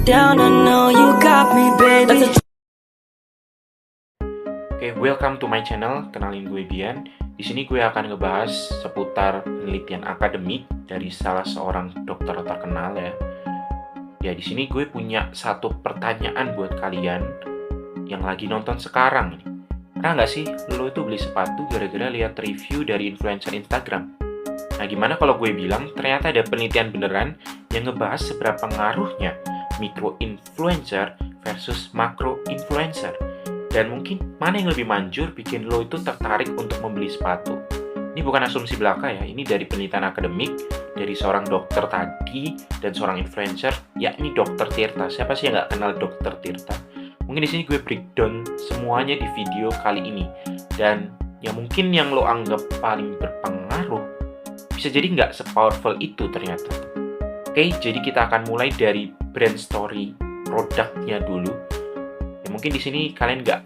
down, I know you got me, baby. Oke, welcome to my channel. Kenalin gue Bian. Di sini gue akan ngebahas seputar penelitian akademik dari salah seorang dokter terkenal ya. Ya, di sini gue punya satu pertanyaan buat kalian yang lagi nonton sekarang nih. Pernah nggak sih lo itu beli sepatu gara-gara lihat review dari influencer Instagram? Nah, gimana kalau gue bilang ternyata ada penelitian beneran yang ngebahas seberapa ngaruhnya micro-influencer versus macro-influencer. Dan mungkin mana yang lebih manjur bikin lo itu tertarik untuk membeli sepatu. Ini bukan asumsi belaka ya, ini dari penelitian akademik, dari seorang dokter tadi, dan seorang influencer, yakni Dr. Tirta. Siapa sih yang nggak kenal Dr. Tirta? Mungkin di sini gue breakdown semuanya di video kali ini. Dan ya mungkin yang lo anggap paling berpengaruh, bisa jadi nggak se-powerful itu ternyata. Oke, jadi kita akan mulai dari brand story produknya dulu. Ya, mungkin di sini kalian nggak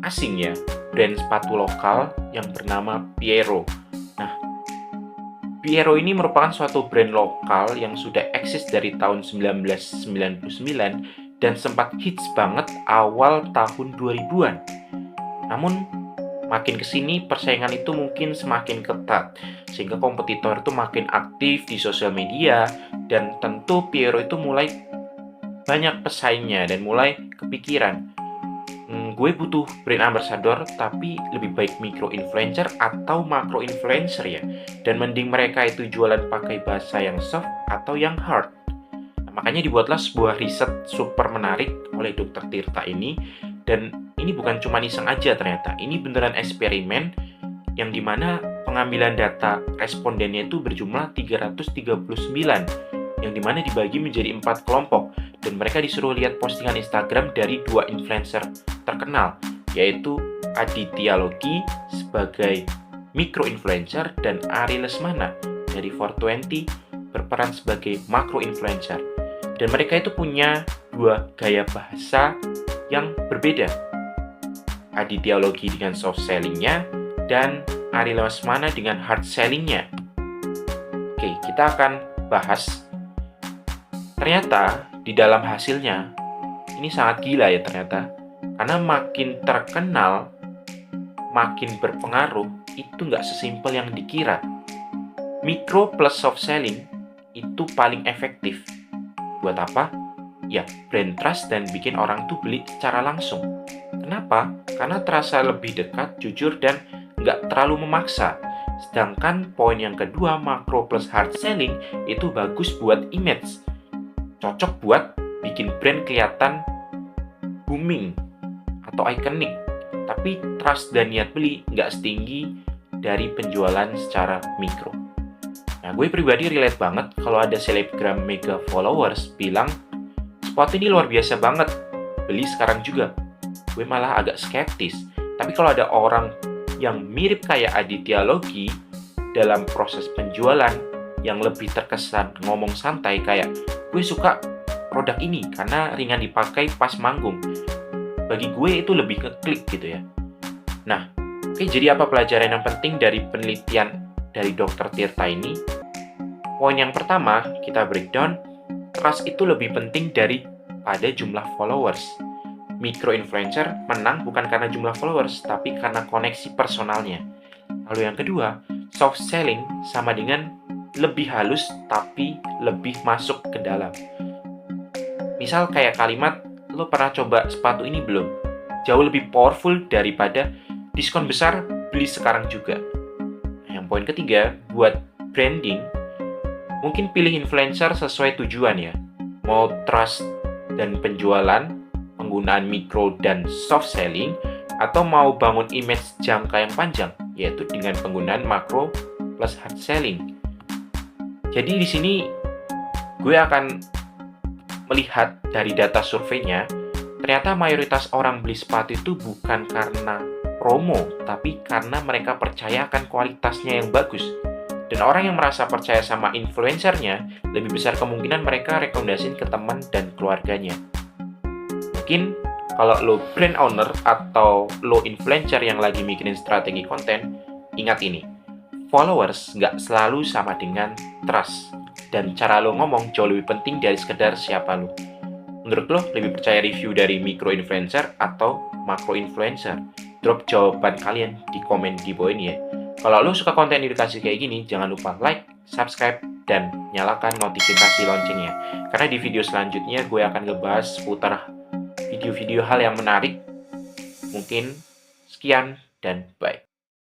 asing ya, brand sepatu lokal yang bernama Piero. Nah, Piero ini merupakan suatu brand lokal yang sudah eksis dari tahun 1999 dan sempat hits banget awal tahun 2000-an. Namun, makin kesini persaingan itu mungkin semakin ketat, sehingga kompetitor itu makin aktif di sosial media, dan tentu Piero itu mulai banyak pesaingnya dan mulai kepikiran, gue butuh brand ambassador, tapi lebih baik micro-influencer atau macro-influencer ya, dan mending mereka itu jualan pakai bahasa yang soft atau yang hard. Nah, makanya dibuatlah sebuah riset super menarik oleh Dr. Tirta ini, dan ini bukan cuma iseng aja ternyata, ini beneran eksperimen yang dimana pengambilan data respondennya itu berjumlah 339, yang dimana dibagi menjadi 4 kelompok, dan mereka disuruh lihat postingan Instagram dari 2 influencer terkenal, yaitu Aditya Logi sebagai micro-influencer dan Ari Lesmana dari 420 berperan sebagai macro-influencer. Dan mereka itu punya 2 gaya bahasa yang berbeda. Aditya Logi dengan soft selling-nya dan Ari Lesmana dengan hard selling-nya. Oke, kita akan bahas. Ternyata di dalam hasilnya ini sangat gila ya ternyata. Karena makin terkenal, makin berpengaruh, itu nggak sesimpel yang dikira. Micro plus soft selling itu paling efektif. Buat apa? Ya, brand trust dan bikin orang tuh beli secara langsung. Kenapa? Karena terasa lebih dekat, jujur, dan nggak terlalu memaksa. Sedangkan poin yang kedua, macro plus hard selling, itu bagus buat image. Cocok buat bikin brand kelihatan booming atau ikonik. Tapi trust dan niat beli nggak setinggi dari penjualan secara mikro. Nah, gue pribadi relate banget kalau ada selebgram mega followers bilang, spot ini luar biasa banget, beli sekarang juga. Gue malah agak skeptis. Tapi kalau ada orang yang mirip kayak Aditya Logi dalam proses penjualan yang lebih terkesan ngomong santai kayak, gue suka produk ini karena ringan dipakai pas manggung, bagi gue itu lebih ngeklik gitu ya. Nah, oke, jadi apa pelajaran yang penting dari penelitian dari Dr. Tirta ini? Poin yang pertama, kita breakdown, trust itu lebih penting daripada jumlah followers. Micro-influencer menang bukan karena jumlah followers, tapi karena koneksi personalnya. Lalu yang kedua, soft selling sama dengan lebih halus tapi lebih masuk ke dalam. Misal kayak kalimat, lo pernah coba sepatu ini belum? Jauh lebih powerful daripada diskon besar, beli sekarang juga. Yang poin ketiga, buat branding, mungkin pilih influencer sesuai tujuan ya. Mau trust dan penjualan, penggunaan micro dan soft selling, atau mau bangun image jangka yang panjang, yaitu dengan penggunaan macro plus hard selling. Jadi di sini gue akan melihat dari data surveinya, ternyata mayoritas orang beli sepatu itu bukan karena promo, tapi karena mereka percaya akan kualitasnya yang bagus. Dan orang yang merasa percaya sama influencernya, lebih besar kemungkinan mereka rekomendasiin ke teman dan keluarganya. Mungkin kalau lo brand owner atau lo influencer yang lagi mikirin strategi konten, ingat ini, followers nggak selalu sama dengan trust. Dan cara lo ngomong jauh lebih penting dari sekedar siapa lo. Menurut lo lebih percaya review dari micro influencer atau macro influencer? Drop jawaban kalian di komen di bawah ini ya. Kalau lo suka konten edukasi kayak gini, jangan lupa like, subscribe, dan nyalakan notifikasi loncengnya. Karena di video selanjutnya gue akan ngebahas seputar video-video hal yang menarik. Mungkin sekian dan bye.